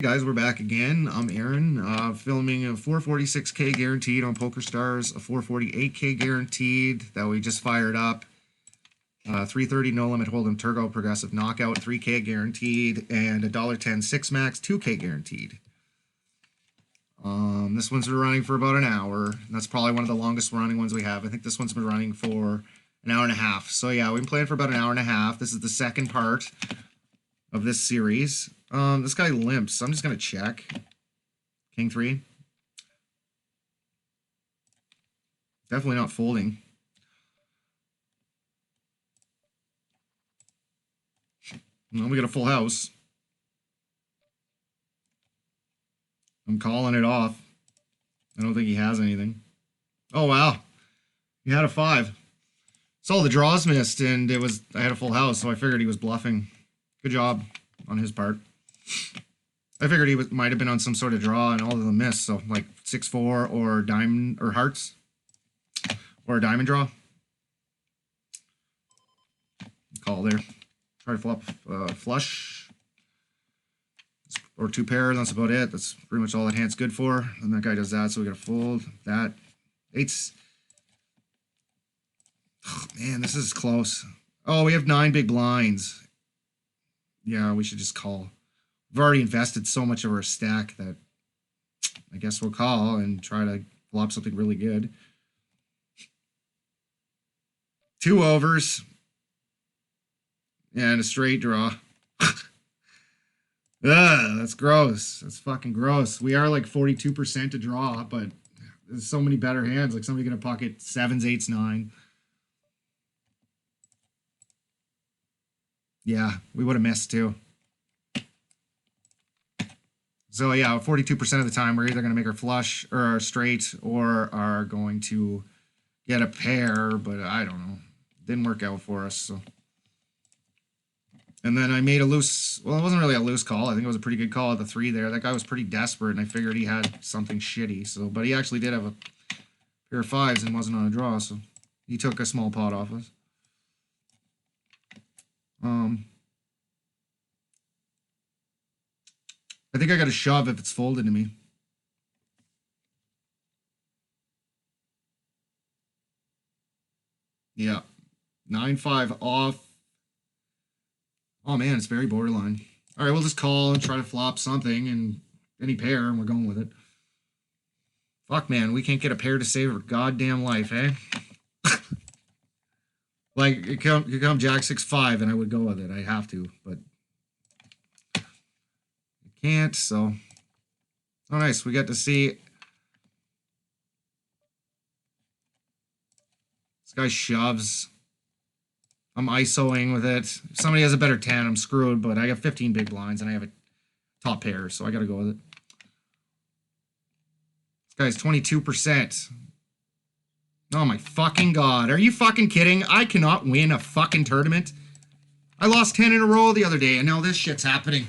Guys, we're back again. I'm Aaron, filming a 446K guaranteed on PokerStars, a 448K guaranteed that we just fired up, 330 no limit hold'em turbo progressive knockout, 3K guaranteed, and a $1.10 6 max 2K guaranteed. This one's been running for about an hour. That's probably one of the longest running ones we have. I think this one's been running for an hour and a half. So yeah, we've been playing for about an hour and a half. This is the second part of this series. This guy limps, so I'm just gonna check. King 3. Definitely not folding. Well, we got a full house. I'm calling it off. I don't think he has anything. Oh wow, he had a 5. So the draws missed, and I had a full house, so I figured he was bluffing. Good job on his part. I figured he might have been on some sort of draw, and all of them missed. So like 6-4 or diamond or hearts or a diamond draw. Call there. Try to flop flush or 2 pairs. That's about it. That's pretty much all that hand's good for. And that guy does that, so we got to fold that. 8s. Oh, man, this is close. Oh, we have 9 big blinds. Yeah, we should just call. We've already invested so much of our stack that I guess we'll call and try to flop something really good. 2 overs. And a straight draw. Ugh, that's gross. That's fucking gross. We are like 42% to draw, but there's so many better hands. Like somebody gonna pocket 7s, 8s, 9. Yeah, we would have missed too. So yeah, 42% of the time we're either going to make our flush or our straight or are going to get a pair, but I don't know. Didn't work out for us. So. And then I made a loose, well, it wasn't really a loose call. I think it was a pretty good call at the 3 there. That guy was pretty desperate, and I figured he had something shitty. So, but he actually did have a pair of 5s and wasn't on a draw, so he took a small pot off us. I think I got to shove if it's folded to me. Yeah. 9-5 off. Oh, man, it's very borderline. All right, we'll just call and try to flop something and any pair, and we're going with it. Fuck, man, we can't get a pair to save our goddamn life, eh? Like, it come Jack 6-5, and I would go with it. I have to, but can't, so. Oh, nice. We got to see. This guy shoves. I'm ISOing with it. If somebody has a better 10, I'm screwed, but I got 15 big blinds, and I have a top pair, so I got to go with it. This guy's 22%. Oh, my fucking God. Are you fucking kidding? I cannot win a fucking tournament. I lost 10 in a row the other day, and now this shit's happening.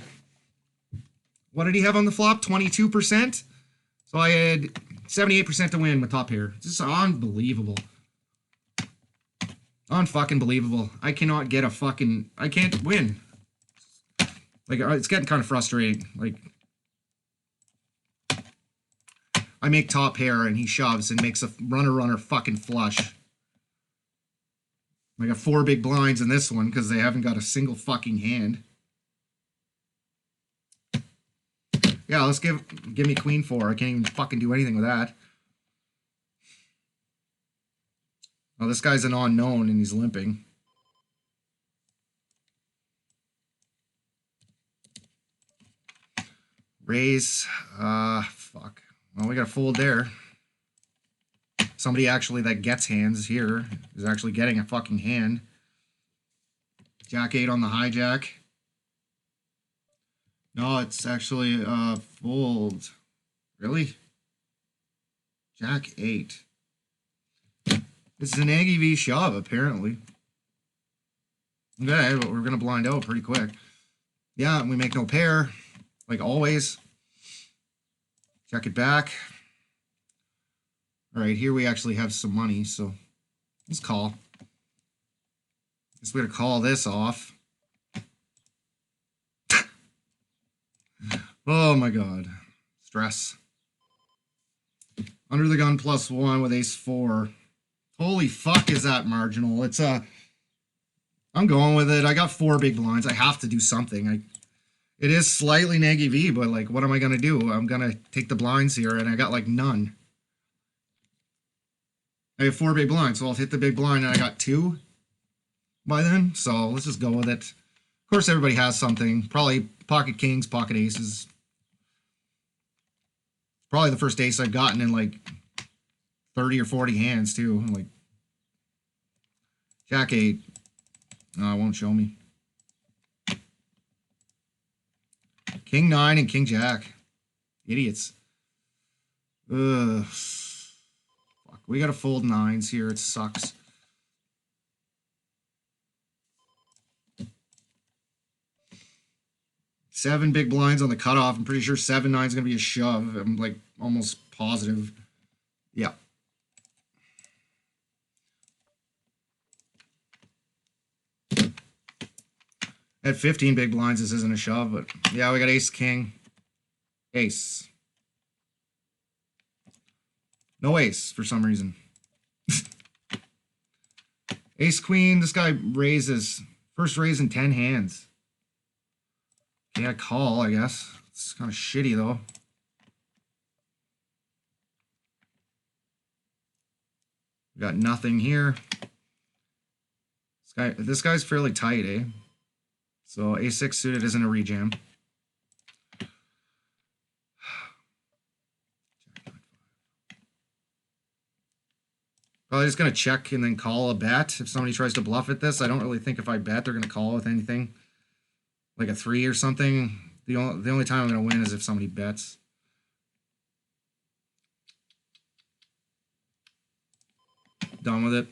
What did he have on the flop? 22%? So I had 78% to win with top pair. This is unbelievable. Unfucking believable. I cannot get a fucking... I can't win. Like, it's getting kind of frustrating. Like, I make top pair and he shoves and makes a runner fucking flush. I got 4 big blinds in this one because they haven't got a single fucking hand. Yeah, let's give me queen 4. I can't even fucking do anything with that. Oh, this guy's an unknown and he's limping. Raise. Fuck. Well, we got to fold there. Somebody actually that gets hands here is actually getting a fucking hand. Jack 8 on the hijack. No, it's actually fold. Really? Jack 8. This is an Aggie V shove, apparently. Okay, but we're going to blind out pretty quick. Yeah, and we make no pair, like always. Check it back. All right, here we actually have some money, so let's call. Guess we're going to call this off. Oh my god. Stress. Under the gun +1 with ace 4. Holy fuck, is that marginal? It's I'm going with it. I got 4 big blinds. I have to do something. It is slightly negative E, but like, what am I gonna do? I'm gonna take the blinds here, and I got like none. I have 4 big blinds, so I'll hit the big blind, and I got 2 by then. So let's just go with it. Of course, everybody has something. Probably pocket kings, pocket aces. Probably the first ace I've gotten in like 30 or 40 hands too. Like Jack 8. No, it won't show me. King 9 and King Jack. Idiots. Ugh. Fuck. We gotta fold 9s here. It sucks. Seven big blinds on the cutoff. I'm pretty sure 7-9 is gonna be a shove. I'm like almost positive. Yeah. At 15 big blinds, this isn't a shove, but yeah, we got ace, king, ace. No ace for some reason. Ace, queen, this guy raises. First raise in 10 hands. Yeah, call, I guess. It's kind of shitty, though. We got nothing here. This guy's fairly tight, eh? So a6 suited isn't a rejam. Probably just going to check and then call a bet. If somebody tries to bluff at this, I don't really think if I bet, they're going to call with anything. Like a 3 or something. The only time I'm going to win is if somebody bets. Done with it.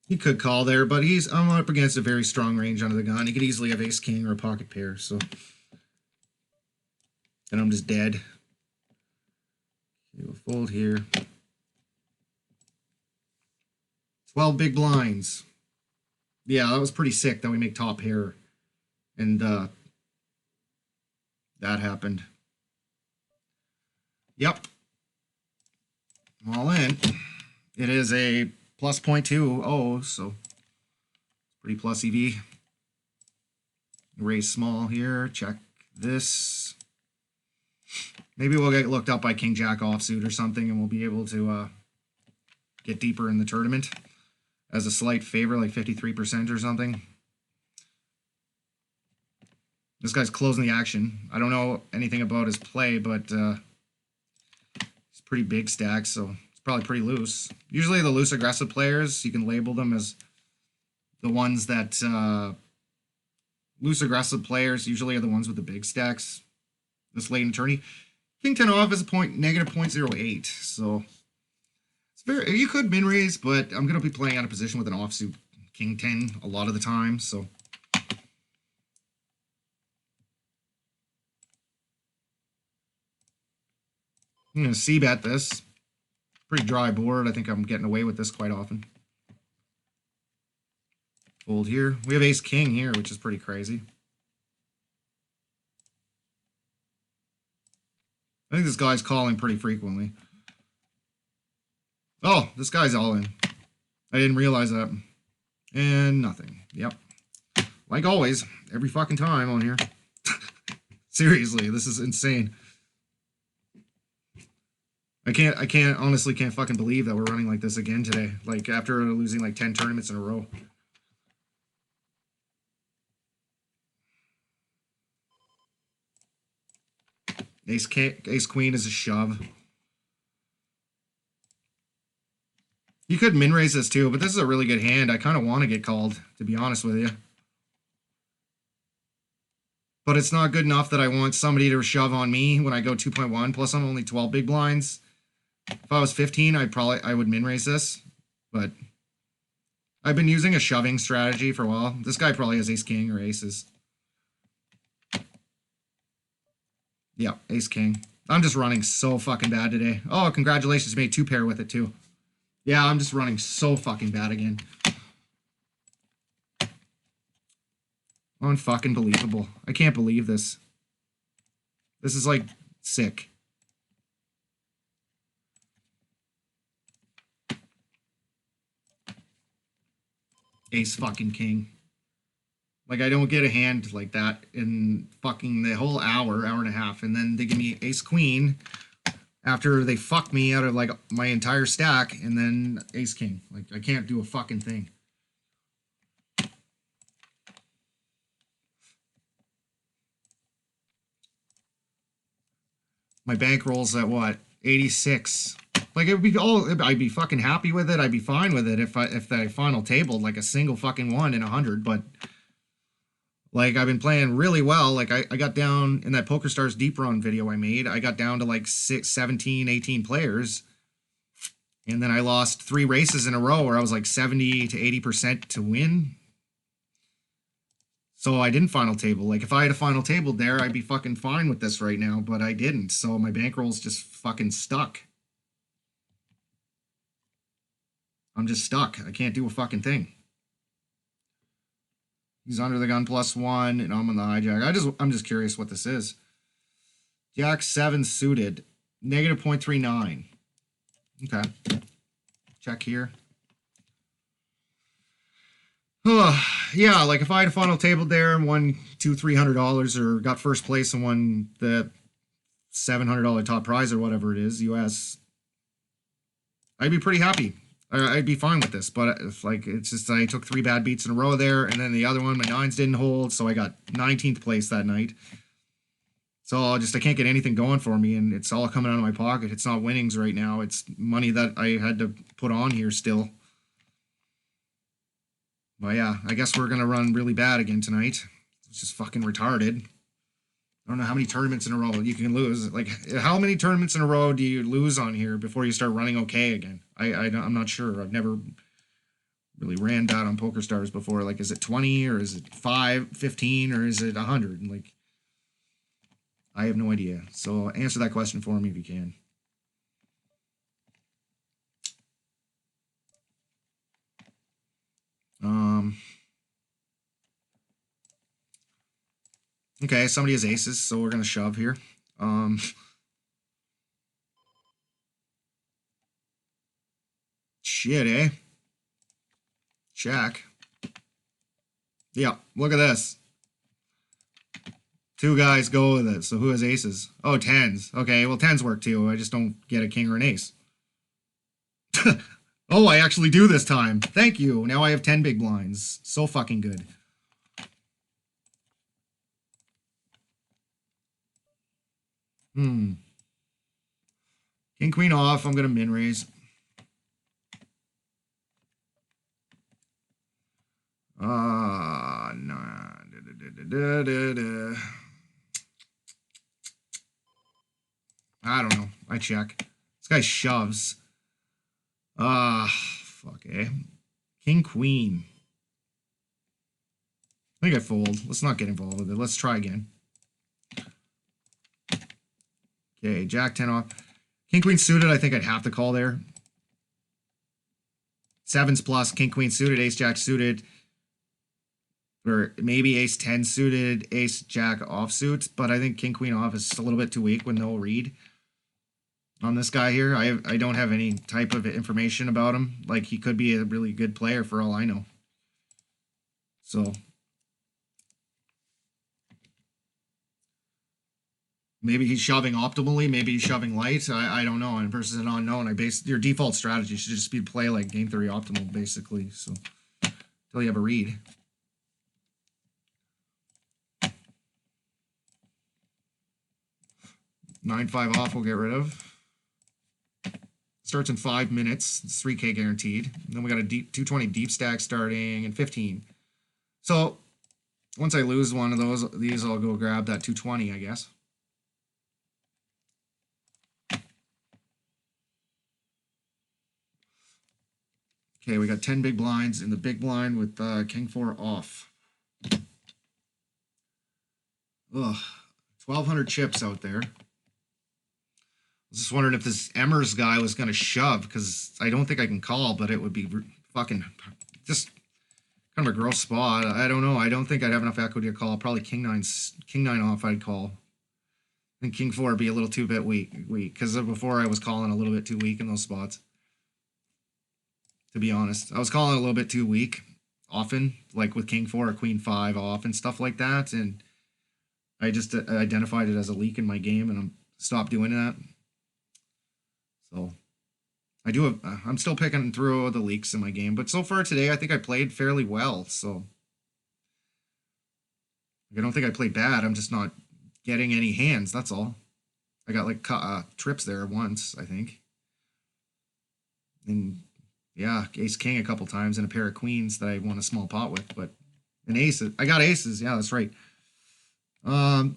He could call there, but I'm up against a very strong range under the gun. He could easily have ace king or a pocket pair, so then I'm just dead. Okay, we'll fold here. 12 big blinds. Yeah, that was pretty sick that we make top pair. And that happened. Yep. I'm all in. It is a plus 0.20, so pretty plus EV. Raise small here. Check this. Maybe we'll get looked up by King Jack offsuit or something, and we'll be able to get deeper in the tournament as a slight favor, like 53% or something. This guy's closing the action. I don't know anything about his play, but he's pretty big stack, so it's probably pretty loose. Usually the loose aggressive players, you can label them as the ones that loose aggressive players usually are the ones with the big stacks this late in tourney. King 10 off is a negative 0.08, so it's very, you could min raise, but I'm going to be playing out of position with an offsuit King 10 a lot of the time, so I'm going to c-bet this. Pretty dry board. I think I'm getting away with this quite often. Fold here. We have ace king here, which is pretty crazy. I think this guy's calling pretty frequently. Oh, this guy's all in. I didn't realize that. And nothing. Yep. Like always, every fucking time on here. Seriously, this is insane. I honestly can't fucking believe that we're running like this again today. Like after losing like 10 tournaments in a row. Ace queen is a shove. You could min raise this too, but this is a really good hand. I kind of want to get called, to be honest with you. But it's not good enough that I want somebody to shove on me when I go 2.1. Plus I'm only 12 big blinds. If I was 15, I would min raise this. But I've been using a shoving strategy for a while. This guy probably has ace king or aces. Yeah, ace king. I'm just running so fucking bad today. Oh, congratulations, you made 2 pair with it too. Yeah, I'm just running so fucking bad again. Unfucking believable. I can't believe this. This is like sick. Ace fucking king. Like, I don't get a hand like that in fucking the whole hour and a half, and then they give me ace queen after they fuck me out of like my entire stack, and then ace king. Like, I can't do a fucking thing. My bankroll's at what? 86. Like, it would be all, I'd be fucking happy with it. I'd be fine with it if the final tabled like a single fucking one in 100, but like, I've been playing really well. Like, I got down in that PokerStars deep run video I made. I got down to like 17, 18 players. And then I lost 3 races in a row where I was like 70 to 80% to win. So I didn't final table. Like, if I had a final table there, I'd be fucking fine with this right now. But I didn't. So my bankroll's just fucking stuck. I'm just stuck. I can't do a fucking thing. He's under the gun +1, and I'm on the hijack. I'm just curious what this is. Jack 7 suited, -0.39. Okay. Check here. Yeah, like if I had a final table there and won $200-300 or got first place and won the $700 top prize or whatever it is, US, I'd be pretty happy. I'd be fine with this, but if, like, it's just I took 3 bad beats in a row there, and then the other one, my 9s didn't hold, so I got 19th place that night. So I can't get anything going for me, and it's all coming out of my pocket. It's not winnings right now. It's money that I had to put on here still. But yeah, I guess we're going to run really bad again tonight. It's just fucking retarded. I don't know how many tournaments in a row you can lose. Like, how many tournaments in a row do you lose on here before you start running okay again? I'm not sure. I've never really ran that on PokerStars before. Like, is it 20 or is it 5, 15 or is it 100? Like, I have no idea. So answer that question for me if you can. Okay, somebody has aces, so we're gonna shove here. Shit, eh? Check. Yeah, look at this. 2 guys go with it. So who has aces? Oh, 10s. Okay, well, 10s work too. I just don't get a king or an ace. Oh, I actually do this time. Thank you. Now I have 10 big blinds. So fucking good. King, queen off. I'm going to min raise. Nah. I don't know. I check. This guy shoves. Fuck, eh? King, queen. I think I fold. Let's not get involved with it. Let's try again. Okay, Jack 10 off. King, queen suited, I think I'd have to call there. 7s plus, king, queen suited, ace, jack suited. Or maybe ace 10 suited, ace, jack offsuit. But I think king, queen off is a little bit too weak with no read on this guy here. I don't have any type of information about him. Like, he could be a really good player for all I know. So maybe he's shoving optimally, maybe he's shoving light. I don't know. And versus an unknown, your default strategy should just be to play like game theory optimal, basically. So until you have a read. Nine five off we'll get rid of. Starts in 5 minutes. It's 3K guaranteed. And then we got a deep 220 deep stack starting in 15. So once I lose one of these I'll go grab that 220, I guess. Okay, we got 10 big blinds in the big blind with king 4 off. Ugh, 1,200 chips out there. I was just wondering if this Emmers guy was going to shove, because I don't think I can call, but it would be fucking just Kind of a gross spot. I don't know. I don't think I'd have enough equity to call. Probably king nine off I'd call. And king 4 would be a little too bit weak. Because before I was calling a little bit too weak in those spots. To be honest. I was calling a little bit too weak. Often. Like with king 4 or queen 5 off and stuff like that. And I just identified it as a leak in my game. And I stopped doing that. So I'm still picking through the leaks in my game, but so far today, I think I played fairly well. So I don't think I played bad. I'm just not getting any hands. That's all. I got like trips there once, I think. And yeah, ace king a couple times and a pair of queens that I won a small pot with, but an ace. I got aces. Yeah, that's right. I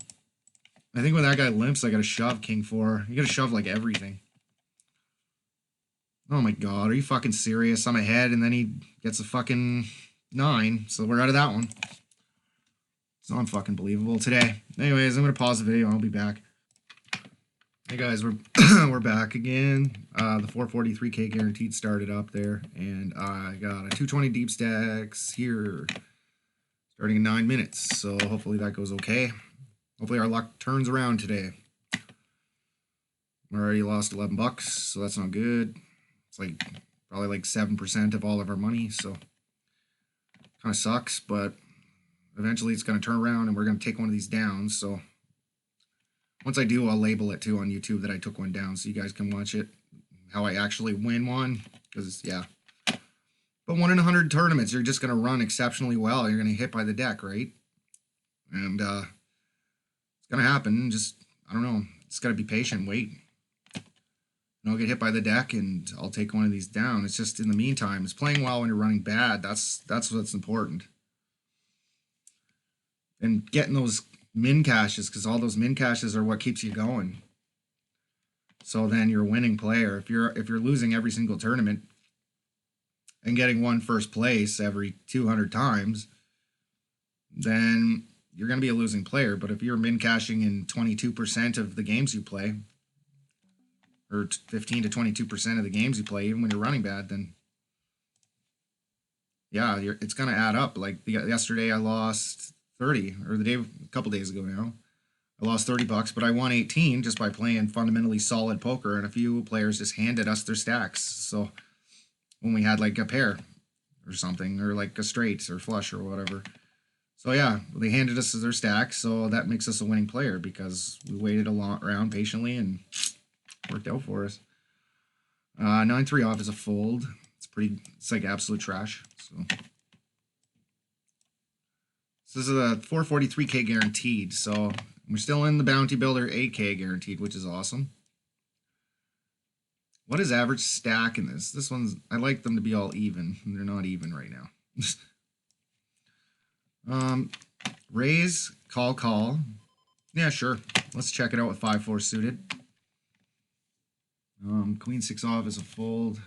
think when that guy limps, I got to shove king 4. You got to shove like everything. Oh my god, are you fucking serious? I'm ahead, and then he gets a fucking 9, so we're out of that one. It's not fucking believable today. Anyways, I'm gonna pause the video, and I'll be back. Hey guys, we're back again. The 443k guaranteed started up there, and I got a 220 deep stacks here, starting in 9 minutes, so hopefully that goes okay. Hopefully our luck turns around today. I already lost 11 bucks, so that's not good. It's like probably like 7% of all of our money, so kind of sucks, but eventually it's going to turn around and we're going to take one of these down. So once I do, I'll label it too on YouTube that I took one down so you guys can watch it, how I actually win one, because yeah. But 1 in 100 tournaments, you're just going to run exceptionally well. You're going to hit by the deck, right? And it's going to happen. Just, I don't know, it's got to be patient, wait. And I'll get hit by the deck and I'll take one of these down. It's just in the meantime, it's playing well when you're running bad. That's what's important. And getting those min cashes, because all those min cashes are what keeps you going. So then you're a winning player. If you're losing every single tournament and getting one first place every 200 times, then you're going to be a losing player. But if you're min cashing in 22% of the games you play, or 15 to 22% of the games you play, even when you're running bad, then yeah, it's going to add up. Like yesterday I lost 30, or a couple days ago now, I lost 30 bucks, but I won 18 just by playing fundamentally solid poker, and a few players just handed us their stacks. So when we had like a pair or something, or like a straight or flush or whatever. So yeah, they handed us their stacks, so that makes us a winning player because we waited a lot around patiently and worked out for us. 9-3 off is a fold. It's like absolute trash. So this is a 443k guaranteed. So we're still in the bounty builder 8k guaranteed, which is awesome. What is average stack in this? This one's, I like them to be all even, and they're not even right now. Raise, call. Yeah, sure. Let's check it out with 5-4 suited. Queen 6 off is a fold.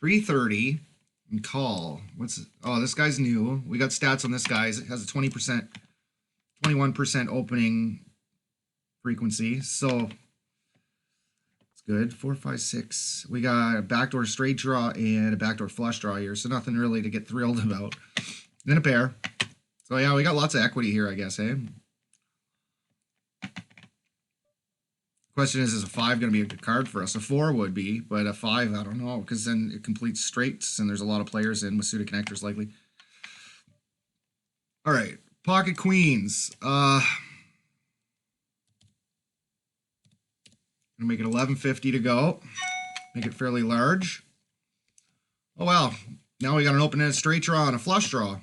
330 and call. Oh, this guy's new. We got stats on this guy. It has a 20%, 21% opening frequency. So it's good. 4, 5, 6. We got a backdoor straight draw and a backdoor flush draw here. So nothing really to get thrilled about. Then a pair. So yeah, we got lots of equity here, I guess, eh? Question is a 5 going to be a good card for us? A 4 would be, but a 5, I don't know, because then it completes straights, and there's a lot of players in with suited connectors likely. All right, pocket queens. Gonna make it 1150 to go. Make it fairly large. Oh wow, now we got an open-ended straight draw and a flush draw. I'm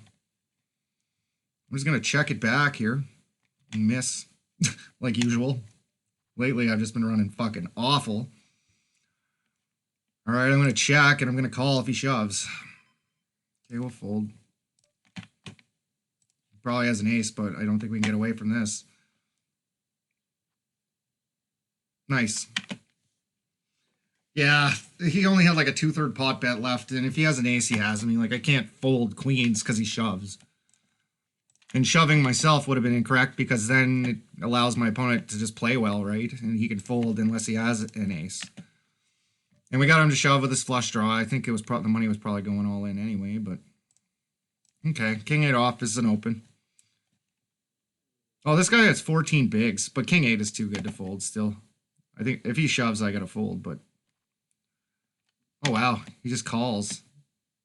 just gonna check it back here and miss, like usual. Lately, I've just been running fucking awful. All right, I'm going to check, and I'm going to call if he shoves. Okay, we'll fold. Probably has an ace, but I don't think we can get away from this. Nice. Yeah, he only had like a 2/3 pot bet left, and if he has an ace, he has. I mean, like, I can't fold queens because he shoves. And shoving myself would have been incorrect because then it allows my opponent to just play well, right? And he can fold unless he has an ace. And we got him to shove with his flush draw. I think it was the money was probably going all in anyway, but okay. King 8 off is an open. Oh, this guy has 14 bigs, but King 8 is too good to fold still. I think if he shoves, I gotta fold, but oh wow, he just calls.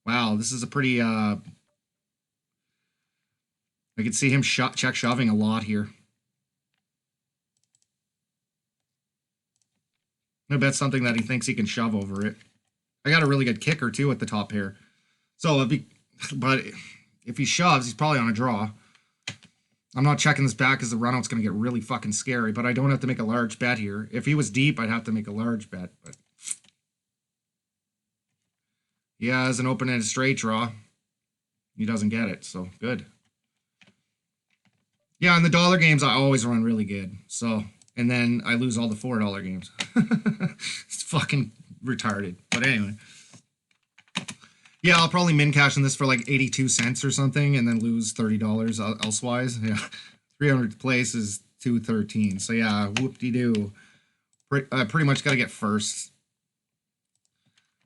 Wow, this is a pretty I could see him check shoving a lot here. I bet something that he thinks he can shove over it. I got a really good kicker too at the top here. So if he shoves, he's probably on a draw. I'm not checking this back because the runout's going to get really fucking scary, but I don't have to make a large bet here. If he was deep, I'd have to make a large bet, but he has an open-ended straight draw. He doesn't get it, so good. Yeah, in the dollar games, I always run really good. So, and then I lose all the $4 games. It's fucking retarded. But anyway. Yeah, I'll probably min cash in this for like 82 cents or something and then lose $30 elsewise. Yeah. 300th place is 213. So yeah, whoop-de-doo. Pretty much got to get first.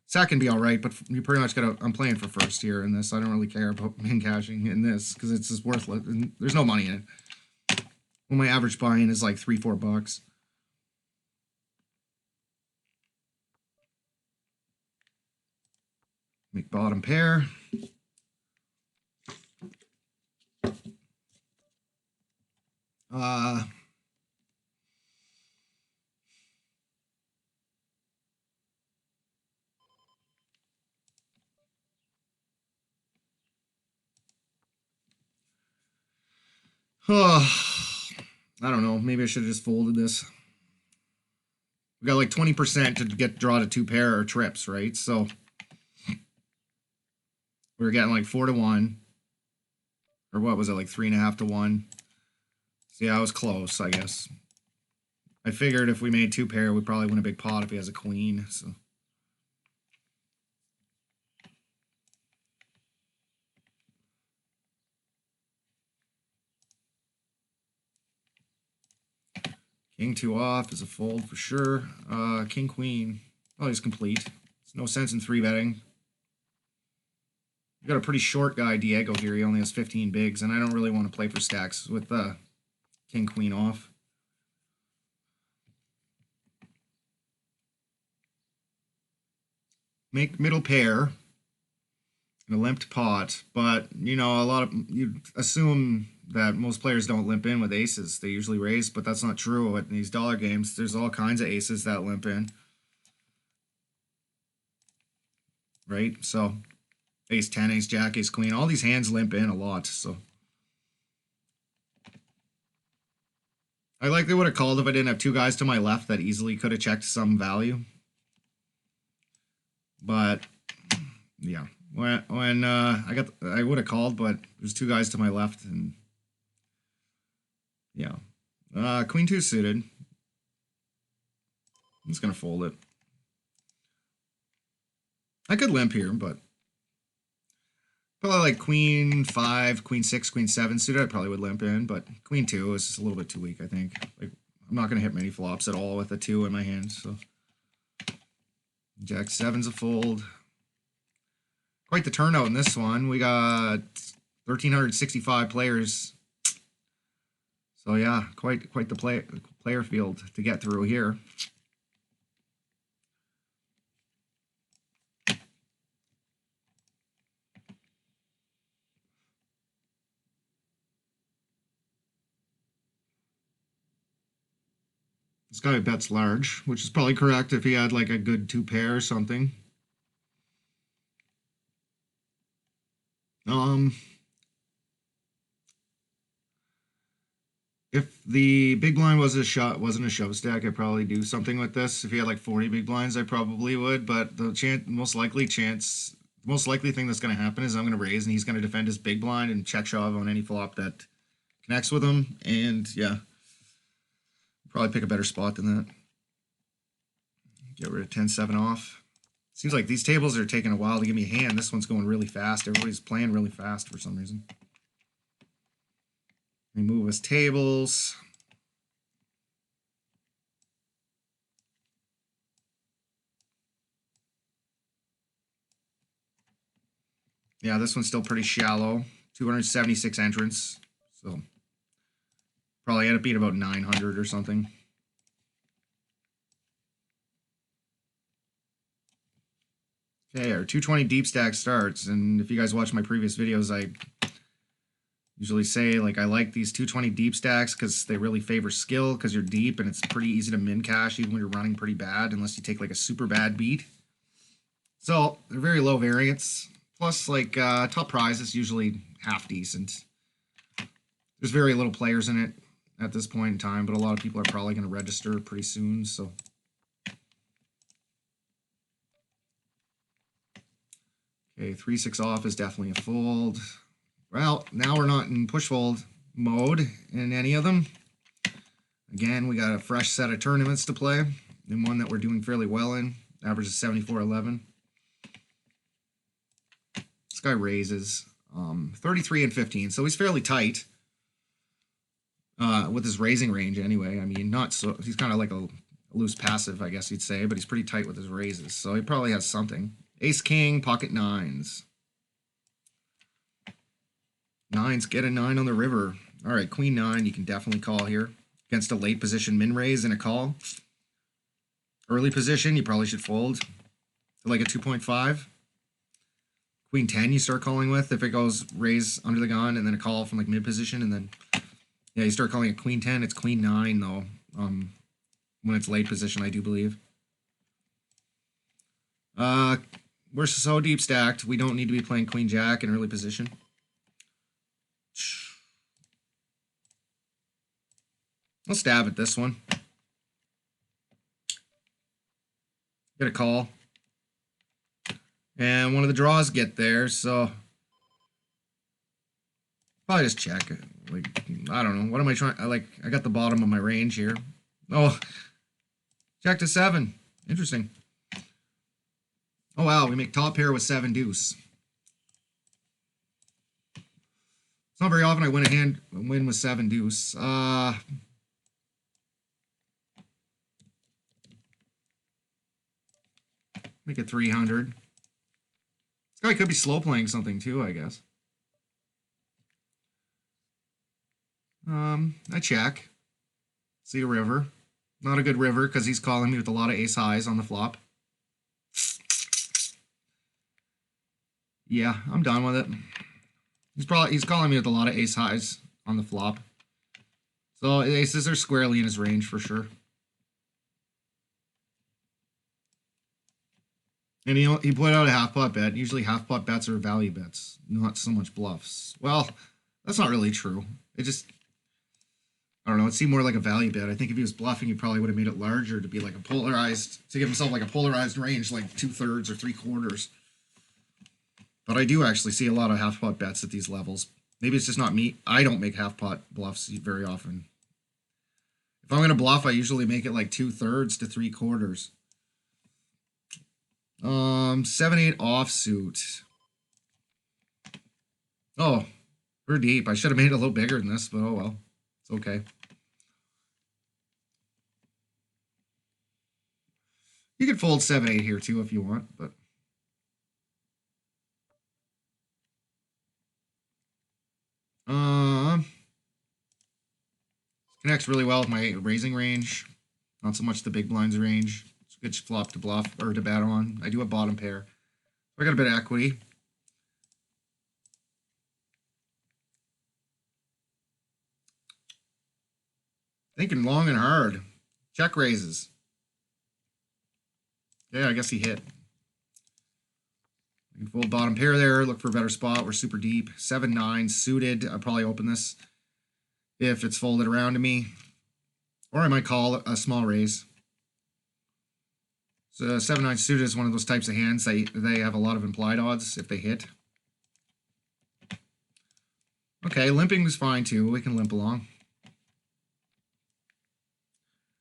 Second be all right, but you pretty much got to... I'm playing for first here in this. I don't really care about min cashing in this because it's just worthless. And there's no money in it. Well, my average buy-in is like $3-4. Make bottom pair. I don't know. Maybe I should have just folded this. We got like 20% to get draw to 2 pair or trips, right? So we were getting like 4-1. Or what was it, like 3.5 to 1? So yeah, I was close, I guess. I figured if we made 2 pair, we'd probably win a big pot if he has a queen. So King 2 off is a fold for sure. King Queen. Oh, he's complete. There's no sense in 3-betting. You got a pretty short guy, Diego, here. He only has 15 bigs, and I don't really want to play for stacks with King Queen off. Make middle pair in a limped pot, but you know, you assume that most players don't limp in with aces. They usually raise, but that's not true. In these dollar games, there's all kinds of aces that limp in. Right? So ace 10, ace jack, ace queen, all these hands limp in a lot, so I likely would have called if I didn't have 2 guys to my left that easily could have checked some value. But yeah, when I would have called, but there's 2 guys to my left, and yeah, queen 2 suited. I'm just gonna fold it. I could limp here, but probably like queen 5, queen 6, queen 7 suited. I probably would limp in, but queen 2 is just a little bit too weak, I think. Like, I'm not gonna hit many flops at all with a 2 in my hand, so jack 7's a fold. Quite the turnout in this one. We got 1,365 players. So yeah, quite the player field to get through here. This guy bets large, which is probably correct if he had like a good 2 pair or something. If the big blind wasn't a shove stack, I'd probably do something with this. If he had like 40 big blinds, I probably would. But the most likely thing that's going to happen is I'm going to raise and he's going to defend his big blind and check shove on any flop that connects with him. And yeah, probably pick a better spot than that. Get rid of 10-7 off. Seems like these tables are taking a while to give me a hand. This one's going really fast. Everybody's playing really fast for some reason. Remove his tables. Yeah, this one's still pretty shallow. 276 entrants. So probably had it beat about 900 or something. Okay, our 220 deep stack starts. And if you guys watch my previous videos, I usually say, like, I like these 220 deep stacks because they really favor skill because you're deep and it's pretty easy to min cash even when you're running pretty bad unless you take like a super bad beat. So they're very low variance. Plus, like, top prize is usually half decent. There's very little players in it at this point in time, but a lot of people are probably going to register pretty soon, so. Okay, 3-6 off is definitely a fold. Well, now we're not in push fold mode in any of them. Again, we got a fresh set of tournaments to play, and one that we're doing fairly well in. Average is 74.11. This guy raises 33 and 15, so he's fairly tight with his raising range anyway. I mean, not so, he's kind of like a loose passive, I guess you'd say, but he's pretty tight with his raises, so he probably has something. Ace King, pocket nines. Nines, get a 9 on the river. All right, Queen 9, you can definitely call here. Against a late position min raise and a call. Early position, you probably should fold to like a 2.5. Queen 10 you start calling with if it goes raise under the gun and then a call from like mid position, and then yeah, you start calling it Queen 10. It's Queen 9 though. When it's late position, I do believe. We're so deep stacked, we don't need to be playing Queen Jack in early position. I'll stab at this one. Get a call. And one of the draws get there, so probably just check. Like, I don't know. What am I trying? I got the bottom of my range here. Oh, jack to 7. Interesting. Oh, wow. We make top pair with 7 deuce. It's not very often I win with 7 deuce. Make it 300. This guy could be slow playing something too, I guess. I check. See a river. Not a good river because he's calling me with a lot of ace highs on the flop. Yeah, I'm done with it. He's calling me with a lot of ace highs on the flop. So aces are squarely in his range for sure. And he put out a half pot bet. Usually half pot bets are value bets, not so much bluffs. Well, that's not really true. It just, I don't know, it seemed more like a value bet. I think if he was bluffing, he probably would have made it larger to be like a polarized, to give himself like a polarized range, like 2/3 or 3/4. But I do actually see a lot of half pot bets at these levels. Maybe it's just not me. I don't make half pot bluffs very often. If I'm going to bluff, I usually make it like 2/3 to 3/4. 7-8 offsuit. Oh, we're deep. I should have made it a little bigger than this, but oh well. It's okay. You could fold 7-8 here too if you want, but connects really well with my raising range. Not so much the big blinds range. It's a good flop to bluff or to bet on. I do a bottom pair. I got a bit of equity. Thinking long and hard. Check raises. Yeah, I guess he hit. I can fold bottom pair there. Look for a better spot. We're super deep. 7-9 suited. I'll probably open this if it's folded around to me. Or I might call a small raise. So 7-9 suited is one of those types of hands that they have a lot of implied odds if they hit. Okay, limping was fine too. We can limp along.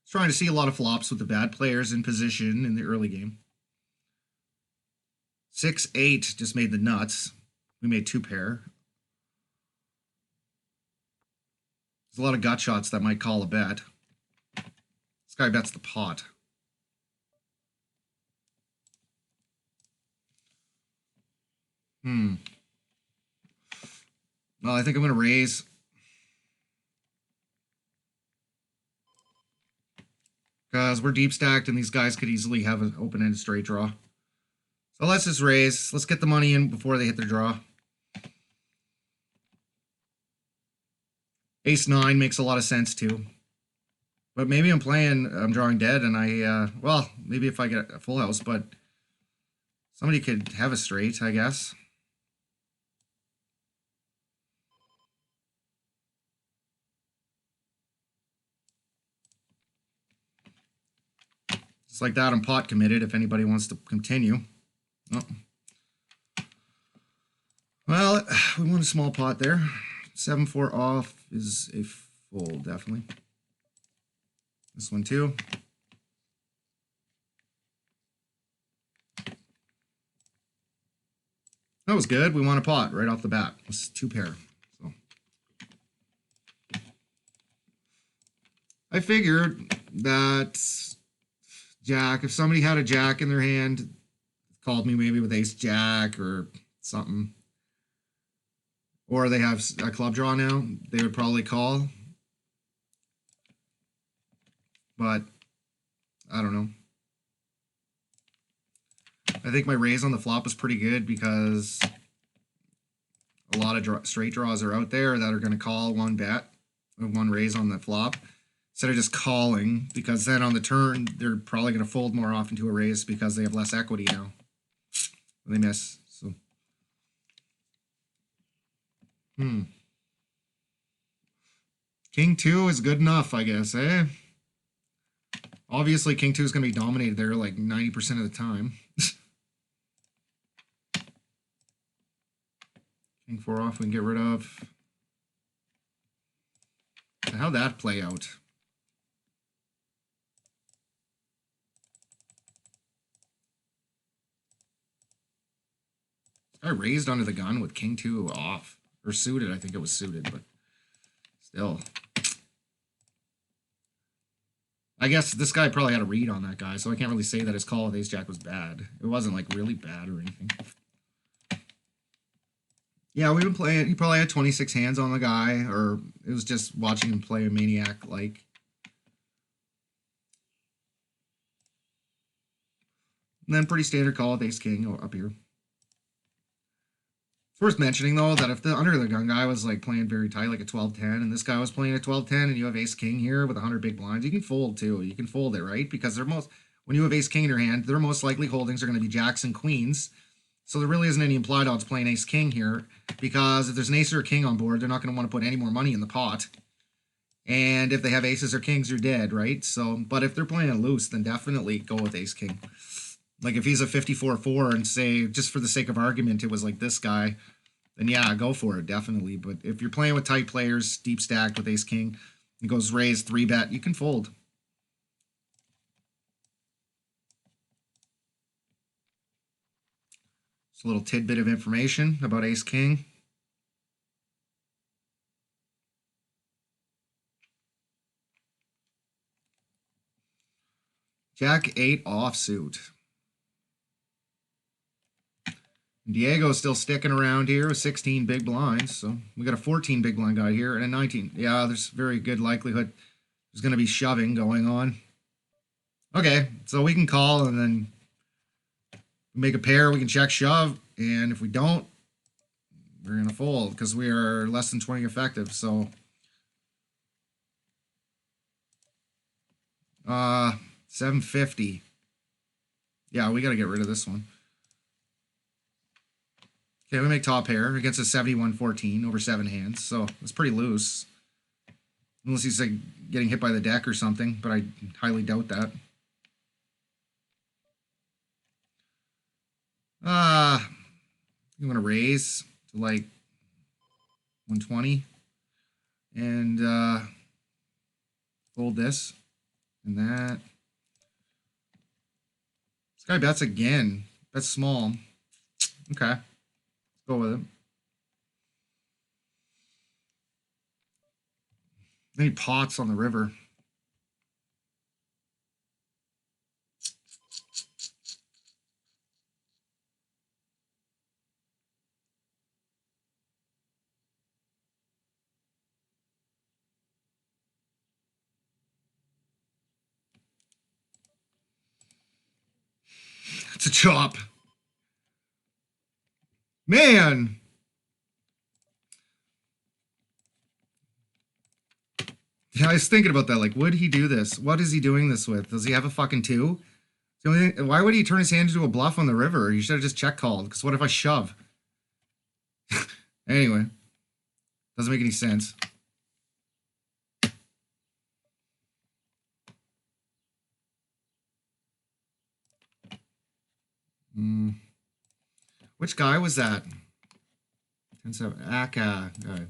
Trying to see a lot of flops with the bad players in position in the early game. 6-8 just made the nuts. We made 2 pair. There's a lot of gut shots that might call a bet. This guy bets the pot. Well, I think I'm going to raise. Because we're deep stacked and these guys could easily have an open-ended straight draw. So let's just raise. Let's get the money in before they hit their draw. Ace-9 makes a lot of sense too. But maybe I'm drawing dead and well, maybe if I get a full house, but somebody could have a straight, I guess. Just like that, I'm pot committed if anybody wants to continue. Oh. Well, we want a small pot there. 7-4 off is a fold, definitely. This one too. That was good. We want a pot right off the bat. It's 2 pair. So I figured that Jack, if somebody had a Jack in their hand, called me maybe with Ace Jack or something, or they have a club draw now, they would probably call. But I don't know. I think my raise on the flop was pretty good because a lot of straight draws are out there that are going to call one bet, one raise on the flop, instead of just calling, because then on the turn, they're probably going to fold more often to a raise because they have less equity now. They miss. So, King 2 is good enough, I guess, eh? Obviously, King 2 is going to be dominated there like 90% of the time. King 4 off we can get rid of. How'd that play out? I raised under the gun with King 2 off. Or suited, I think it was suited, but still. I guess this guy probably had a read on that guy, so I can't really say that his call with Ace Jack was bad. It wasn't like really bad or anything. Yeah, we've been playing. He probably had 26 hands on the guy, or it was just watching him play a maniac like. And then pretty standard call with Ace King up here. It's worth mentioning though that if the under the gun guy was like playing very tight, like a 12-10, and this guy was playing a 12-10, and you have Ace King here with 100 big blinds, you can fold too. You can fold it, right? Because they're when you have Ace King in your hand, their most likely holdings are going to be Jacks and Queens. So there really isn't any implied odds playing Ace King here, because if there's an Ace or a King on board, they're not going to want to put any more money in the pot. And if they have Aces or Kings, you're dead, right? So, but if they're playing it loose, then definitely go with Ace King. Like if he's a 54-4 and say, just for the sake of argument, it was like this guy, then yeah, go for it, definitely. But if you're playing with tight players, deep stacked with Ace King, it goes raise 3-bet, you can fold. Just a little tidbit of information about Ace King. Jack 8 offsuit. Diego's still sticking around here with 16 big blinds. So we got a 14 big blind guy here and a 19. Yeah, there's very good likelihood there's going to be shoving going on. Okay, so we can call and then make a pair. We can check shove. And if we don't, we're going to fold because we are less than 20 effective. So 750. Yeah, we got to get rid of this one. Okay, we make top pair against a 71-14 over 7 hands, so it's pretty loose. Unless he's like getting hit by the deck or something, but I highly doubt that. You want to raise to like 120 and fold this and that. This guy bets again. That's small. Okay. Go with it. Then he pots on the river. It's a chop. Man. Yeah, I was thinking about that. Like, would he do this? What is he doing this with? Does he have a fucking 2? The only thing, why would he turn his hand into a bluff on the river? He should have just check called. Because what if I shove? Anyway. Doesn't make any sense. Which guy was that? 10-7. Aka guy.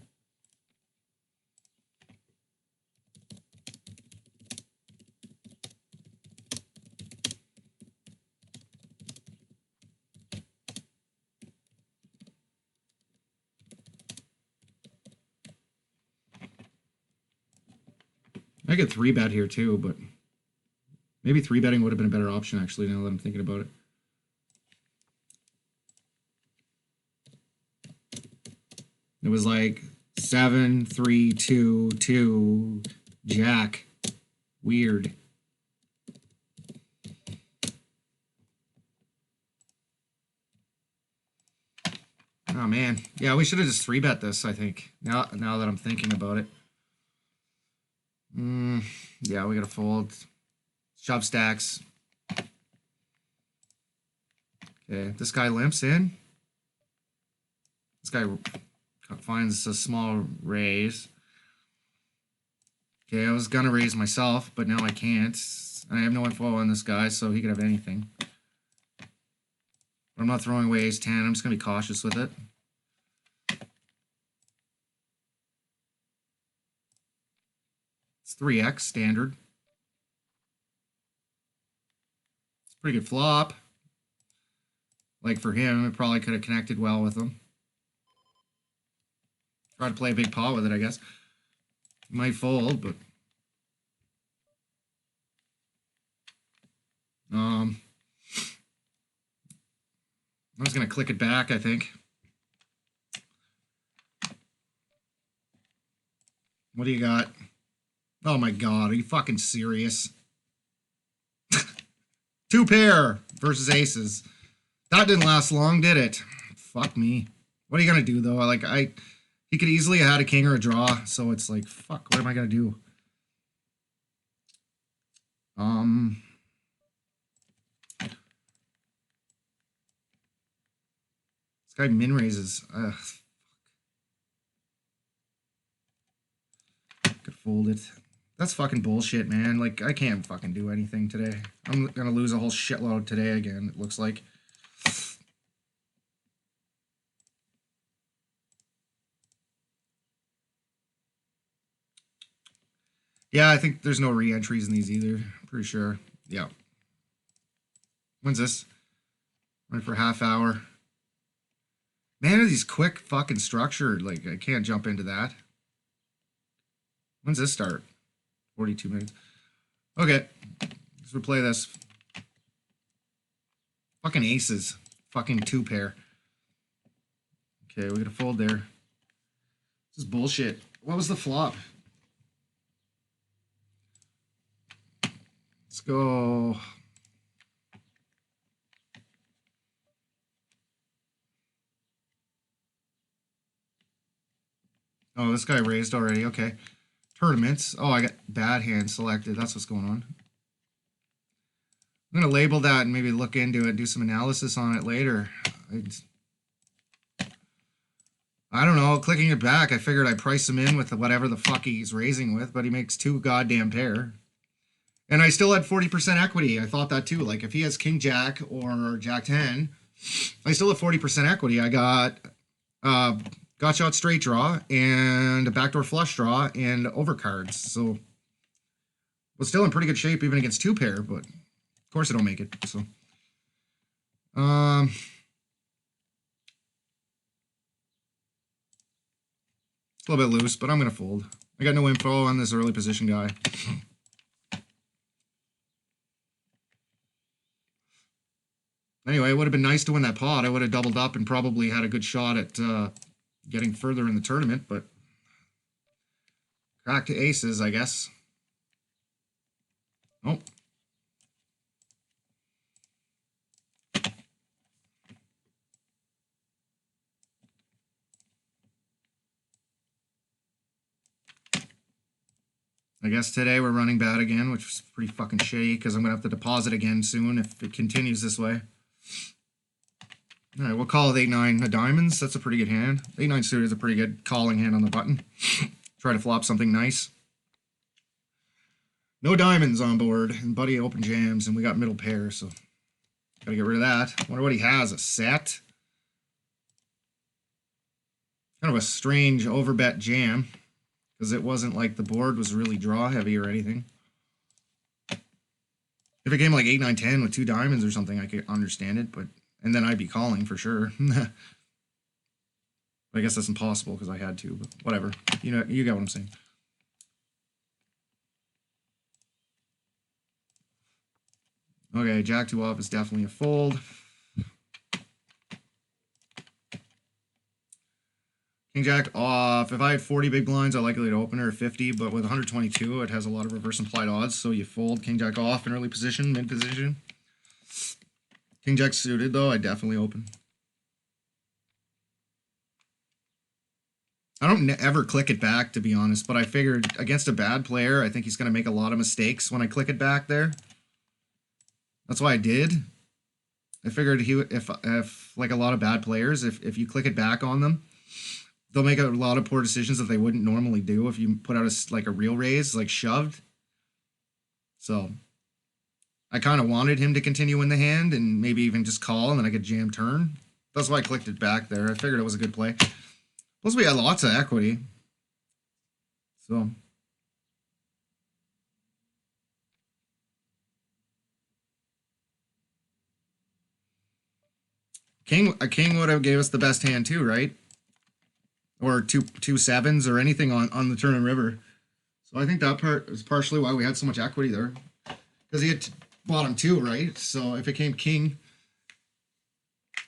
I could 3-bet here too, but maybe 3-betting would have been a better option actually now that I'm thinking about it. It was like 7, 3, 2, 2, Jack. Weird. Oh man. Yeah, we should have just 3-bet this, I think. Now that I'm thinking about it. Yeah, we gotta fold. Shove stacks. Okay, this guy limps in. This guy finds a small raise. Okay, I was gonna raise myself, but now I can't. I have no info on this guy, so he could have anything. But I'm not throwing away ace 10. I'm just gonna be cautious with it. It's 3x standard. It's a pretty good flop. Like for him, it probably could have connected well with him. Try to play a big pot with it, I guess. Might fold, but I'm just gonna click it back, I think. What do you got? Oh my god, are you fucking serious? 2 pair versus aces. That didn't last long, did it? Fuck me. What are you gonna do though? Like he could easily have had a king or a draw, so it's like, fuck, what am I gonna do? This guy min raises. Could fold it. That's fucking bullshit, man. Like, I can't fucking do anything today. I'm gonna lose a whole shitload today again, it looks like. Yeah, I think there's no re-entries in these either. Pretty sure. Yeah. When's this? Running for half hour. Man, are these quick fucking structured? Like, I can't jump into that. When's this start? 42 minutes. Okay. Let's replay this. Fucking aces. Fucking 2 pair. Okay, we gotta fold there. This is bullshit. What was the flop? Let's go. Oh, this guy raised already. Okay. Tournaments. Oh, I got bad hand selected. That's what's going on. I'm going to label that and maybe look into it and do some analysis on it later. I don't know. Clicking it back, I figured I'd price him in with whatever the fuck he's raising with, but he makes 2 goddamn pair. And I still had 40% equity. I thought that too. Like, if he has King Jack or Jack 10, I still have 40% equity. I got shot straight draw and a backdoor flush draw and overcards. So was still in pretty good shape even against 2 pair, but of course I don't make it. So it's a little bit loose, but I'm gonna fold. I got no info on this early position guy. Anyway, it would have been nice to win that pot. I would have doubled up and probably had a good shot at getting further in the tournament, but crack to aces, I guess. Oh. I guess today we're running bad again, which is pretty fucking shitty because I'm going to have to deposit again soon if it continues this way. All right, we'll call it 8-9 of diamonds. That's a pretty good hand. 8-9 suited is a pretty good calling hand on the button. Try to flop something nice. No diamonds on board, and Buddy open jams, and we got middle pair, so gotta get rid of that. Wonder what he has, a set? Kind of a strange overbet jam, because it wasn't like the board was really draw heavy or anything. If it came like 8-9-10 with 2 diamonds or something, I could understand it, but and then I'd be calling for sure. I guess that's impossible because I had to, but whatever. You know, you get what I'm saying. Okay, Jack 2 off is definitely a fold. King Jack off. If I had 40 big blinds, I'd likely to open her at 50, but with 122, it has a lot of reverse implied odds, so you fold King Jack off in early position, mid position. King Jack suited, though, I definitely open. I don't ever click it back, to be honest, but I figured against a bad player, I think he's going to make a lot of mistakes when I click it back there. That's why I did. I figured he would, if like a lot of bad players, if you click it back on them, they'll make a lot of poor decisions that they wouldn't normally do if you put out a real raise, like shoved. So I kind of wanted him to continue in the hand and maybe even just call and then I could jam turn. That's why I clicked it back there. I figured it was a good play. Plus we had lots of equity. So a king would have gave us the best hand too, right? Or two sevens or anything on the turn and river. So I think that part is partially why we had so much equity there. Because he had bottom 2, right? So if it came king,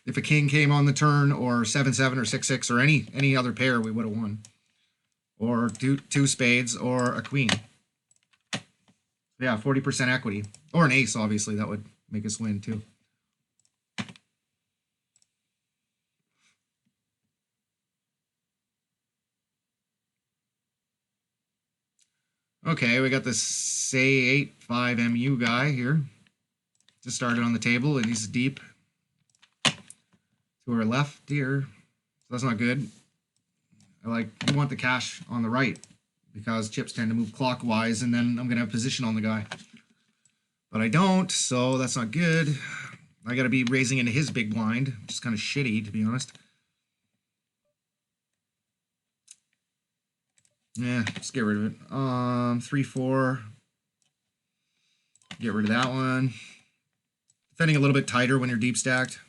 if a king came on the turn or 7-7 or 6-6 or any other pair, we would have won. Or two spades or a queen. Yeah, 40% equity. Or an ace, obviously, that would make us win too. Okay, we got this say 8-5 MU guy here. Just started on the table and he's deep to our left here. So that's not good. You want the cash on the right because chips tend to move clockwise and then I'm going to have position on the guy. But I don't, so that's not good. I got to be raising into his big blind, which is kind of shitty, to be honest. Yeah, let's get rid of it. 3-4. Get rid of that one. Defending a little bit tighter when you're deep stacked.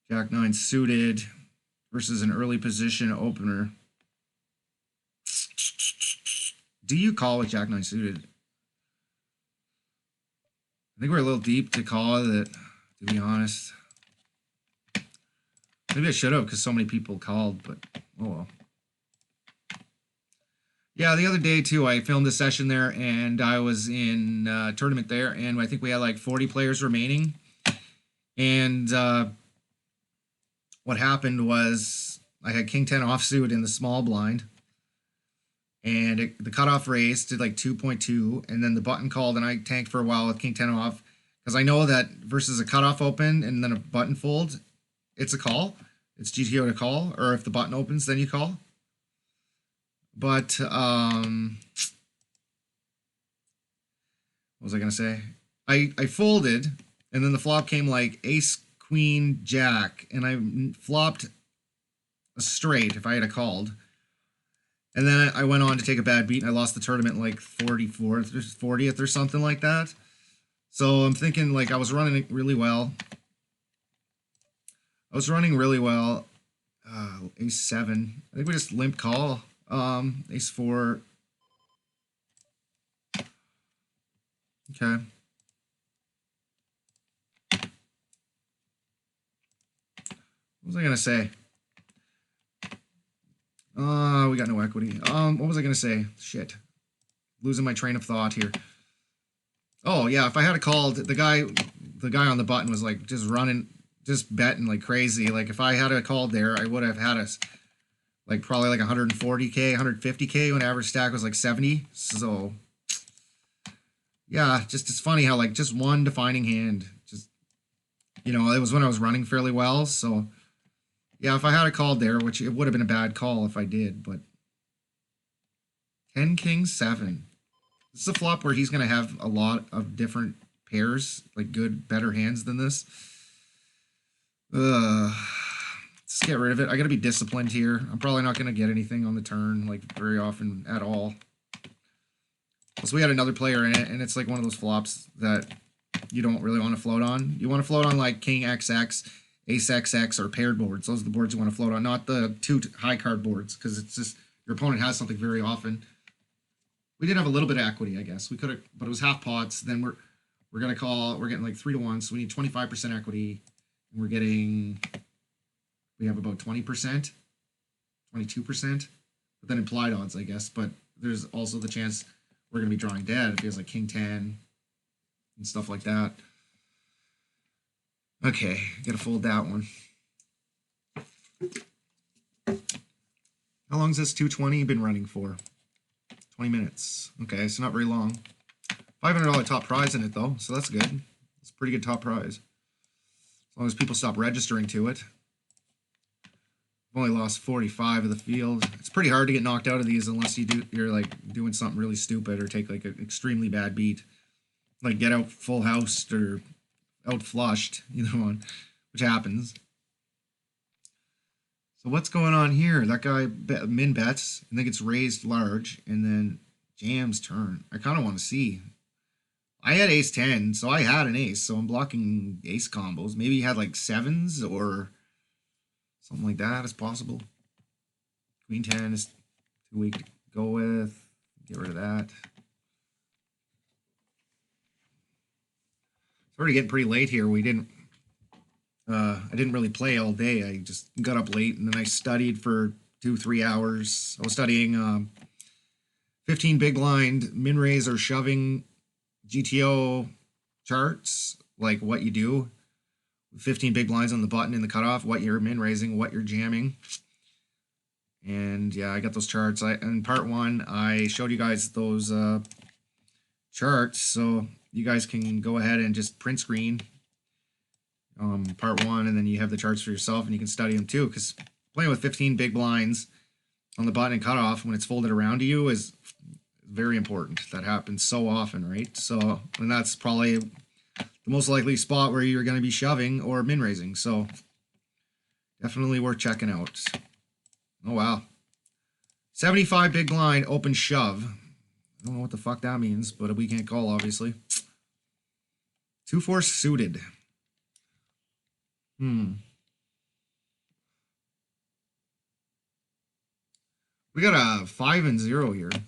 Jack 9 suited versus an early position opener. Do you call with Jack 9 suited? I think we're a little deep to call it, to be honest. Maybe I should have because so many people called, but oh well. Yeah, the other day too, I filmed a session there and I was in a tournament there and I think we had like 40 players remaining. And what happened was I had King 10 offsuit in the small blind. And the cutoff raised to like 2.2 and then the button called and I tanked for a while with King 10 off. Because I know that versus a cutoff open and then a button fold, it's a call. It's GTO to call. Or if the button opens, then you call. But, what was I going to say? I folded, and then the flop came like ace, queen, jack, and I flopped a straight if I had a called. And then I went on to take a bad beat, and I lost the tournament like 44th or 40th or something like that. So I'm thinking, like, I was running it really well. Ace 7. I think we just limp call. Ace 4. Okay. What was I gonna say? We got no equity. What was I gonna say? Shit. Losing my train of thought here. Oh yeah, if I had a called, the guy on the button was like just just betting like crazy. Like if I had a call there, I would have had us like probably like 140K, 150K when average stack was like 70. So yeah, just it's funny how like just one defining hand, just it was when I was running fairly well. So yeah, if I had a call there, which it would have been a bad call if I did, but 10 king 7. This is a flop where he's gonna have a lot of different pairs, like good, better hands than this. Let's get rid of it. I gotta be disciplined here. I'm probably not gonna get anything on the turn, like very often at all. So we had another player in it, and it's like one of those flops that you don't really want to float on. You want to float on like King XX, Ace XX, or paired boards. Those are the boards you want to float on, not the 2 high card boards, because it's just your opponent has something very often. We did have a little bit of equity, I guess. We could have, but it was half pots. Then we're gonna call. We're getting like 3 to 1, so we need 25% equity. And we're getting. We have about 20%, 22%, but then implied odds, I guess. But there's also the chance we're going to be drawing dead if he has like king 10 and stuff like that. Okay, got to fold that one. How long is this 220 been running for? 20 minutes. Okay, so not very long. $500 top prize in it though, so that's good. It's a pretty good top prize. As long as people stop registering to it. I've only lost 45 of the field. It's pretty hard to get knocked out of these unless you're like doing something really stupid or take like an extremely bad beat, like get out full housed or out flushed, either one, which happens. So what's going on here? That guy min bets and then gets raised large and then jams turn. I kind of want to see. I had ace 10, so I had an ace, so I'm blocking ace combos. Maybe he had like 7s or something like that is possible. Queen 10 is too weak to go with. Get rid of that. It's already getting pretty late here. I didn't really play all day. I just got up late and then I studied for 2-3 hours. I was studying 15 big blind min raise or shoving GTO charts, like what you do. 15 big blinds on the button in the cutoff, what you're min raising, what you're jamming. And yeah, I got those charts. In part 1, I showed you guys those charts, so you guys can go ahead and just print screen part 1, and then you have the charts for yourself, and you can study them too. Because playing with 15 big blinds on the button and cutoff when it's folded around to you is very important. That happens so often, right? So, and that's probably the most likely spot where you're going to be shoving or min raising. So definitely worth checking out. Oh wow, 75 big blind open shove. I don't know what the fuck that means, but we can't call obviously. 2-4 suited. We got a 5 and 0 here. It's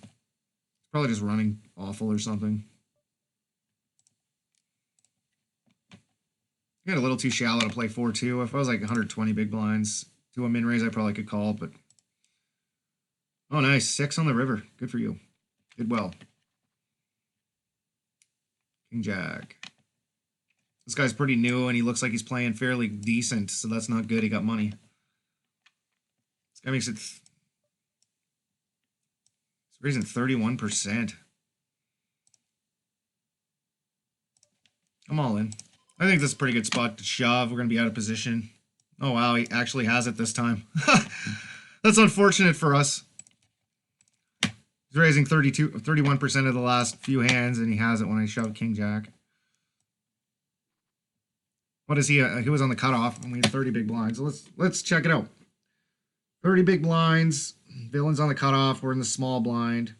probably just running awful or something. I got a little too shallow to play 4-2. If I was like 120 big blinds to a min raise, I probably could call, but oh nice, 6 on the river. Good for you. Did well. King Jack. This guy's pretty new and he looks like he's playing fairly decent, so that's not good. He got money. This guy makes it. He's raising 31%. I'm all in. I think this is a pretty good spot to shove. We're going to be out of position. Oh, wow. He actually has it this time. That's unfortunate for us. He's raising 31% of the last few hands, and he has it when I shove King Jack. What is he? He was on the cutoff, and we had 30 big blinds. So let's check it out. 30 big blinds. Villain's on the cutoff. We're in the small blind.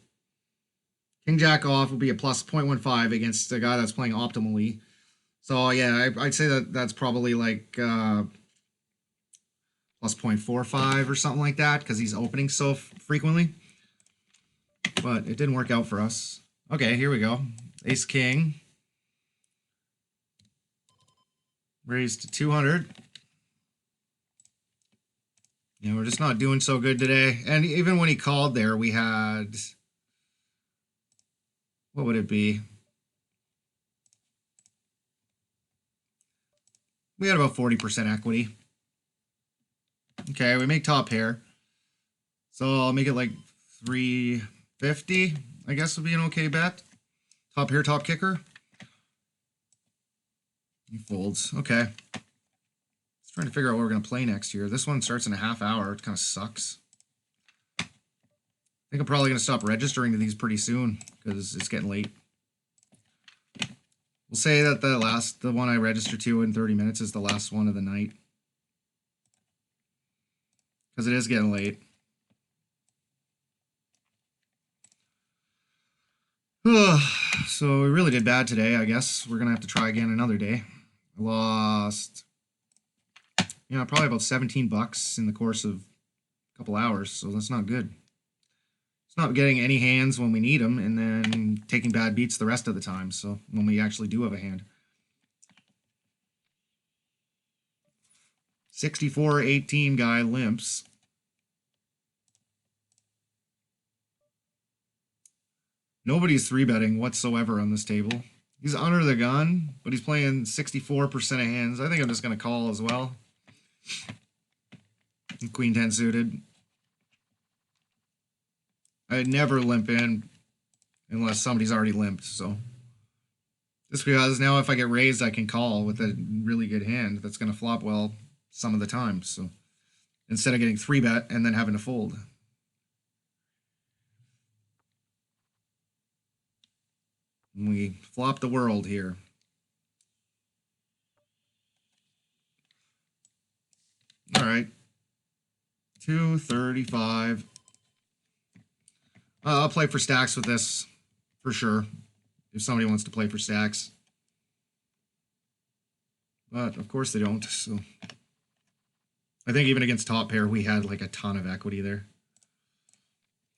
King Jack off will be a plus 0.15 against a guy that's playing optimally. So yeah, I'd say that's probably like plus 0.45 or something like that because he's opening so frequently. But it didn't work out for us. Okay, here we go. Ace King. Raised to 200. Yeah, we're just not doing so good today. And even when he called there, we had... What would it be? We had about 40% equity. Okay, we make top pair. So I'll make it like 350, I guess would be an okay bet. Top pair, top kicker. He folds. Okay. Just trying to figure out what we're going to play next year. This one starts in a half hour. It kind of sucks. I think I'm probably going to stop registering to these pretty soon because it's getting late. We'll say that the one I register to in 30 minutes is the last one of the night. Because it is getting late. So we really did bad today, I guess. We're going to have to try again another day. I lost, probably about 17 bucks in the course of a couple hours, so that's not good. It's not getting any hands when we need them, and then taking bad beats the rest of the time, so when we actually do have a hand. 64-18 guy limps. Nobody's 3-betting whatsoever on this table. He's under the gun, but he's playing 64% of hands. I think I'm just going to call as well. Queen 10 suited. I'd never limp in unless somebody's already limped, so. Just because now if I get raised, I can call with a really good hand that's going to flop well some of the time, so. Instead of getting 3-bet and then having to fold. We flop the world here. All right. 235. I'll play for stacks with this for sure. If somebody wants to play for stacks. But of course they don't. So I think even against top pair, we had like a ton of equity there.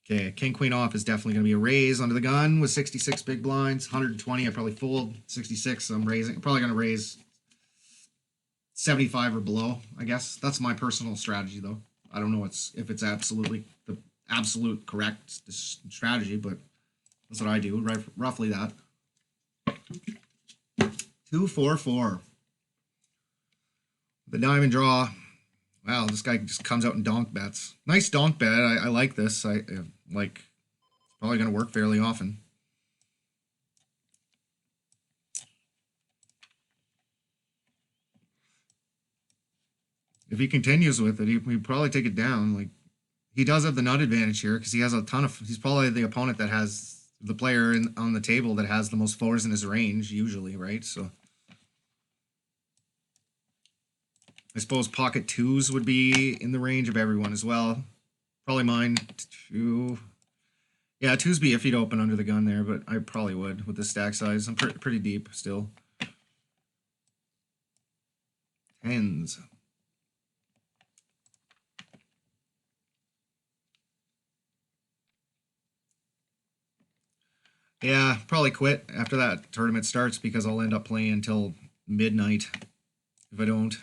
Okay, king queen off is definitely going to be a raise under the gun with 66 big blinds. 120, I probably fold. 66, I'm raising. I'm probably going to raise 75 or below, I guess. That's my personal strategy, though. I don't know if it's absolutely the absolute correct strategy, but that's what I do. Right, roughly that. 2-4-4. The diamond draw. Wow, this guy just comes out and donk bets. Nice donk bet. I like this. I like. It's probably going to work fairly often. If he continues with it, he'd probably take it down. Like, he does have the nut advantage here because he has a ton of. He's probably the opponent that has the player on the table that has the most fours in his range usually, right? So. I suppose pocket twos would be in the range of everyone as well. Probably mine two. Yeah, twos be iffy to open under the gun there, but I probably would with the stack size. I'm pretty deep still. Tens. Yeah, probably quit after that tournament starts because I'll end up playing until midnight if I don't.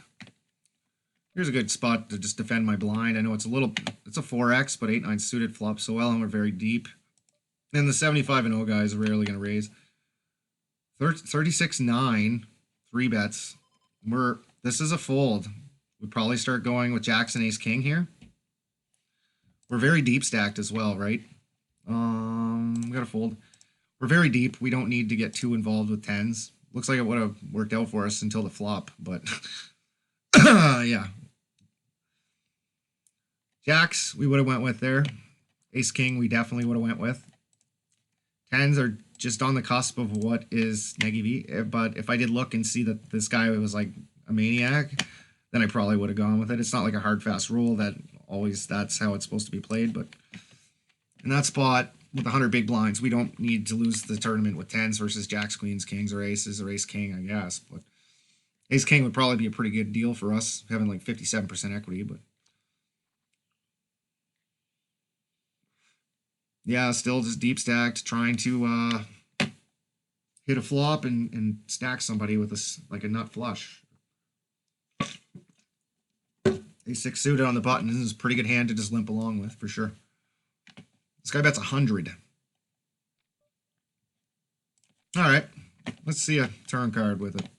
Here's a good spot to just defend my blind. I know it's a 4x, but 8-9 suited flops so well, and we're very deep. And the 75-0 guys are rarely going to raise. 36-9, 3-bets. This is a fold. We'd probably start going with Jacks and Ace-King here. We're very deep stacked as well, right? We got to fold. We're very deep. We don't need to get too involved with tens. Looks like it would have worked out for us until the flop, but yeah. Jacks, we would have went with there. Ace-King, we definitely would have went with. Tens are just on the cusp of what is neg-EV, but if I did look and see that this guy was like a maniac, then I probably would have gone with it. It's not like a hard, fast rule that always that's how it's supposed to be played, but in that spot, with 100 big blinds, we don't need to lose the tournament with tens versus jacks, queens, kings, or aces, or ace-king, I guess, but ace-king would probably be a pretty good deal for us, having like 57% equity, but yeah, still just deep stacked, trying to hit a flop and stack somebody with like a nut flush. Ace-6 suited on the button. This is a pretty good hand to just limp along with, for sure. This guy bets 100. All right, let's see a turn card with it.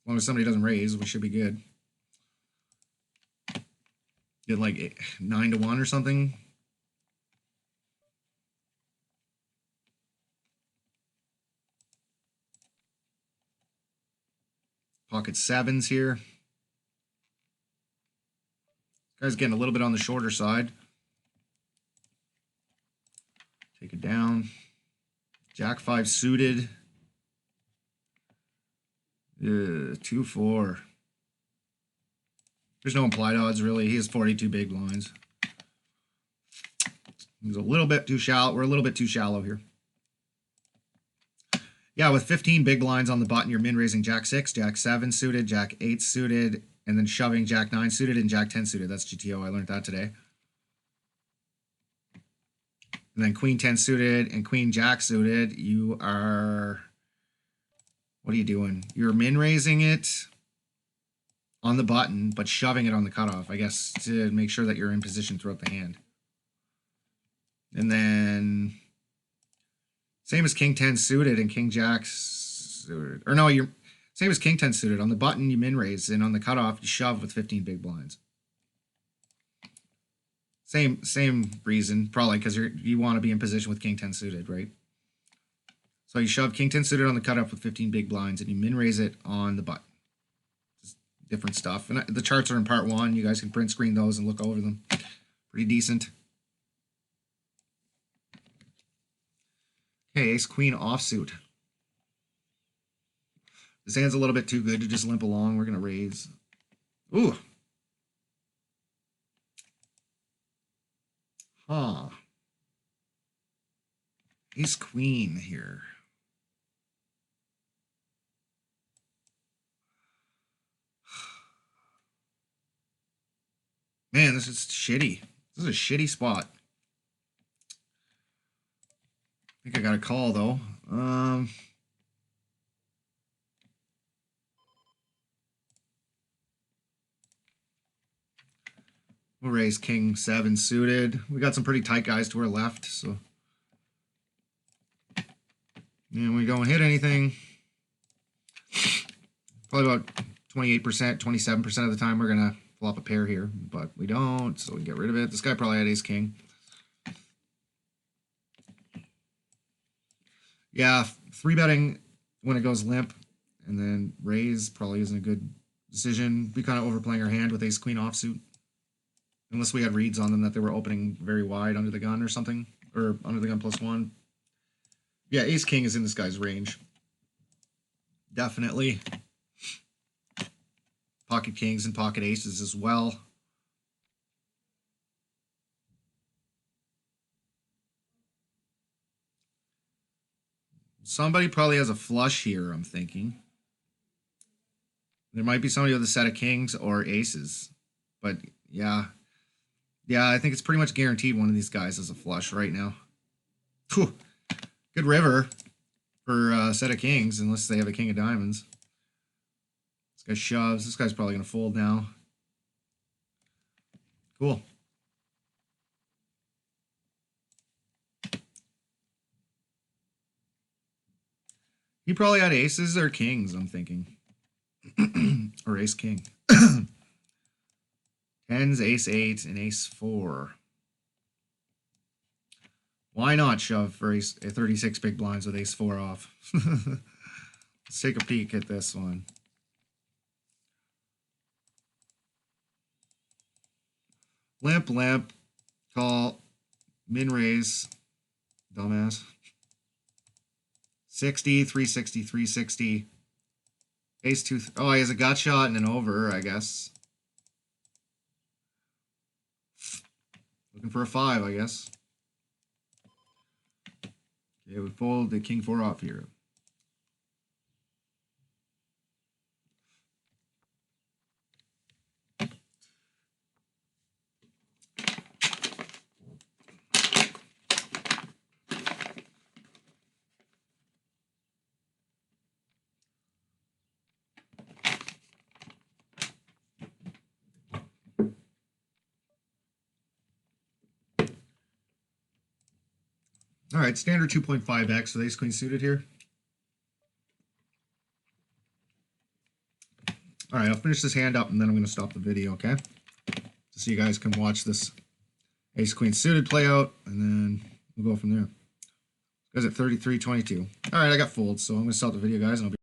long as somebody doesn't raise, we should be good. Get like 9 to 1 or something. Pocket sevens here. Guy's getting a little bit on the shorter side. Take it down. Jack 5 suited. 2-4. There's no implied odds really. He has 42 big blinds. He's a little bit too shallow. We're a little bit too shallow here. Yeah, with 15 big blinds on the button, you're min raising Jack 6, Jack 7 suited, Jack 8 suited, and then shoving Jack 9 suited and Jack 10 suited. That's GTO. I learned that today. And then Queen 10 suited and Queen Jack suited. You are... What are you doing? You're min raising it on the button, but shoving it on the cutoff, I guess, to make sure that you're in position throughout the hand. And then... Same as King 10 suited and King Jack suited. Or no, you're same as King 10 suited. On the button, you min raise, and on the cutoff, you shove with 15 big blinds. Same reason, probably because you want to be in position with King 10 suited, right? So you shove King 10 suited on the cutoff with 15 big blinds, and you min raise it on the button. Just different stuff. And the charts are in part 1. You guys can print screen those and look over them. Pretty decent. Okay, ace queen offsuit. This hand's a little bit too good to just limp along. We're going to raise. Ooh. Huh. Ace queen here. Man, this is shitty. This is a shitty spot. I think I got a call, though. We'll raise King 7 suited. We got some pretty tight guys to our left, so. And we don't hit anything. Probably about 28%, 27% of the time we're going to flop a pair here, but we don't, so we get rid of it. This guy probably had ace king. Yeah, 3-betting when it goes limp and then raise probably isn't a good decision. We kind of overplaying our hand with ace queen offsuit. Unless we had reads on them that they were opening very wide under the gun or something. Or under the gun +1. Yeah, ace king is in this guy's range. Definitely. Pocket kings and pocket aces as well. Somebody probably has a flush here, I'm thinking. There might be somebody with a set of kings or aces. But, yeah. Yeah, I think it's pretty much guaranteed one of these guys is a flush right now. Whew. Good river for a set of kings, unless they have a king of diamonds. This guy shoves. This guy's probably going to fold now. Cool. He probably had aces or kings, I'm thinking. Or ace king. Tens, ace 8, and ace 4. Why not shove for ace 36 big blinds with ace 4 off? Let's take a peek at this one. Limp, limp, call, min raise, dumbass. 60, 360, 360. Ace 2. Oh, he has a gut shot and an over, I guess. Looking for a 5, I guess. Okay, we fold the king 4 off here. All right, standard 2.5x with ace queen suited here. All right, I'll finish this hand up, and then I'm going to stop the video, okay? So you guys can watch this ace queen suited play out, and then we'll go from there. Guys at 33-22. All right, I got fooled, so I'm going to stop the video, guys, and I'll be